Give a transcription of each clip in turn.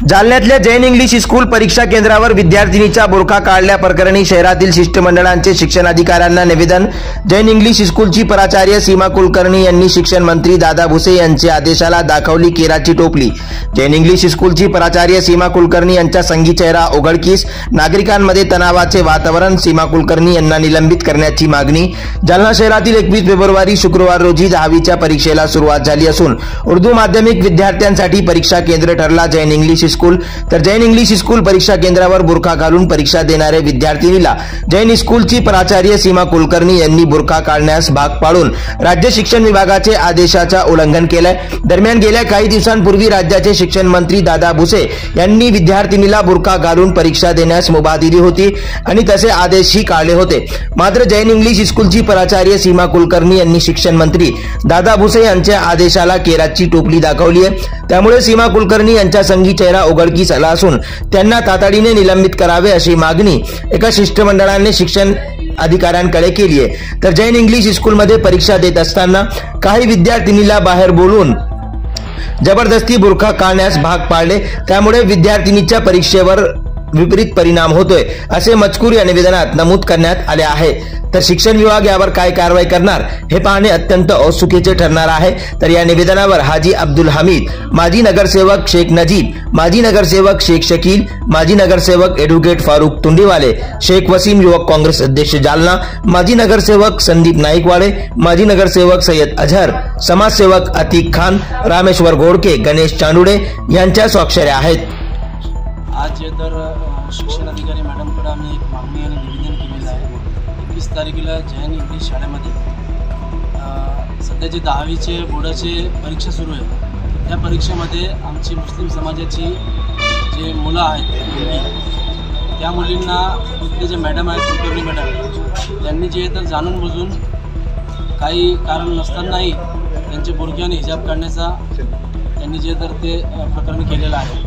जालन्यातल्या Jain English school परीक्षा केंद्रावर विद्यार्थिनीचा बुरखा काढल्या प्रकरणी शहरातील शिष्टमंडळांचे शिक्षणाधिकाऱ्यांना निवेदन। जैन इंग्लिश स्कूलची प्राचार्य सीमा कुलकर्णी यांनी शिक्षण मंत्री दादा भुसे यांच्या आदेशाला दाखवली केराची टोपली। जैन इंग्लिश स्कूलची प्राचार्य सीमा कुलकर्णी यांचा संगी चेहरा उघडकीस, नागरिकांमध्ये तणावाचे वातावरण, सीमा कुलकर्णी यांना निलंबित करण्याची मागणी। जालना शहरातील 21 फेब्रुवारी शुक्रवार रोजी 10वीच्या परीक्षेला सुरुवात झाली असून उर्दू माध्यमिक विद्यार्थ्यांसाठी परीक्षा केंद्र ठरला जैन इंग्लिश स्कूल। तर जैन इंग्लिश स्कूल परीक्षा केंद्रावर बुरखा घालून परीक्षा देणारे विद्यार्थिनीला जैन स्कूलची प्राचार्य सीमा कुलकर्णी यांनी बुरखा काढण्यास भाग पाडून राज्य शिक्षण विभागाचे आदेशाचा उल्लंघन केलंय। दरम्यान गेल्या काही दिवसांपूर्वी राज्याचे शिक्षण मंत्री दादा भुसे यांनी विद्यार्थिनीला बुरखा घालून परीक्षा देण्यास मुभा दिली होती आणि तसे आदेशही काढले होते। मात्र जैन इंग्लिश स्कूलची प्राचार्य सीमा कुलकर्णी यांनी शिक्षण मंत्री दादा भुसे यांच्या आदेशाला केराची टोपली दाखवली आहे। त्यामुळे सीमा कुलकर्णी यांचा संगी चेहरा उघडकीस आला असून त्यांना तातडीने निलंबित करावे अशी मागणी एका शिष्टमंडळाने शिक्षण अधिकाऱ्यांकडे केली आहे। तर जैन इंग्लिश स्कूलमध्ये परीक्षा देत असताना काही विद्यार्थिनीला बाहेर बोलवून जबरदस्ती बुरखा काढण्यास भाग पाडले, त्यामुळे विद्यार्थिनीच्या परीक्षेवर विपरीत परिणाम होतोय असे मजकूर या निवेदनात नमूद करण्यात आले आहे। तर शिक्षण विभाग यावर काय कारवाई करणार हे पाहणे अत्यंत औत्सुक्याचे ठरणार आहे। तर या निवेदनावर हाजी अब्दुल हमीद, माजी नगरसेवक शेख नजीब, माजी नगरसेवक शेख शकील, माजी नगरसेवक एडव्होकेट फारूक तुंडीवाले, शेख वसीम युवक काँग्रेस अध्यक्ष जालना, माजी नगरसेवक संदीप नाईकवाडे, माजी नगरसेवक सय्यद अजहर, समाजसेवक अतीक खान, रामेश्वर घोडके, गणेश चांडुडे यांच्या स्वाक्षऱ्या आहेत। आज तर शिक्षण अधिकारी मॅडमकडे आम्ही एक मागणी आणि निवेदन केलेलं आहे। 21 तारखेला जैन इंग्लिश शाळेमध्ये सध्याचे 10वीचे बोर्डाचे परीक्षा सुरू आहे। त्या परीक्षेमध्ये आमची मुस्लिम समाजाची जे मुलं आहेत त्या मुलींना इथले जे मॅडम आहेत कुलकर्णी मॅडम त्यांनी जे तर जाणून बुजून काही कारण नसतानाही त्यांचे बुरखे आणि हिजाब काढण्याचा त्यांनी जे तर ते प्रकरण केलेलं आहे।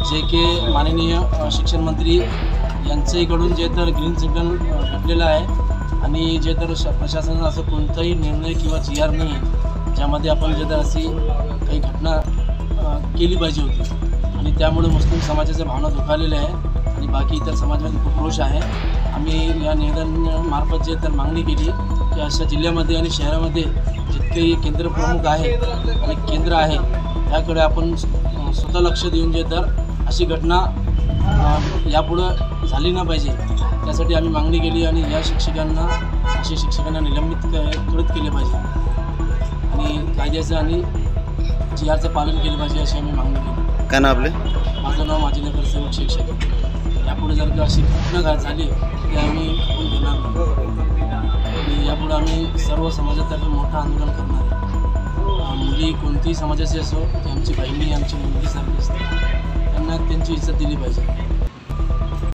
जे की माननीय शिक्षण मंत्री यांच्याकडून जे तर ग्रीन सिग्नल भेटलेलं आहे आणि जे तर प्रशासनानं असं कोणताही निर्णय किंवा GR नाही आहे ज्यामध्ये आपण जे तर अशी काही घटना केली पाहिजे होती आणि त्यामुळे मुस्लिम समाजाच्या भावना दुखावलेल्या आहे आणि बाकी इतर समाजामध्ये खूप रोष आहे। आम्ही या निवेदनामार्फत जे तर मागणी केली की अशा जिल्ह्यामध्ये आणि शहरामध्ये जितके केंद्र प्रमुख आहे आणि केंद्र आहे त्याकडे आपण स्वतः लक्ष देऊन जे तर अशी घटना यापुढं झाली न पाहिजे त्यासाठी आम्ही मागणी केली आणि या शिक्षकांना निलंबित त्वरित केले पाहिजे आणि कायद्याचं आणि GRचं पालन केलं पाहिजे अशी आम्ही मागणी केली। काय नाव आपले? माझं नाव माजी नगरसेवक शेख शकील। यापुढे जर का अशी घटना झाली तर आम्ही खपून घेणार नाही आणि यापुढे आम्ही सर्व समाजातर्फे मोठं आंदोलन करणार आहे। मुली कोणतीही समाजाची असो ती आमची बहिणी आमची मुलगीसारखी असते, त्यांना त्यांची इज्जत दिली पाहिजे।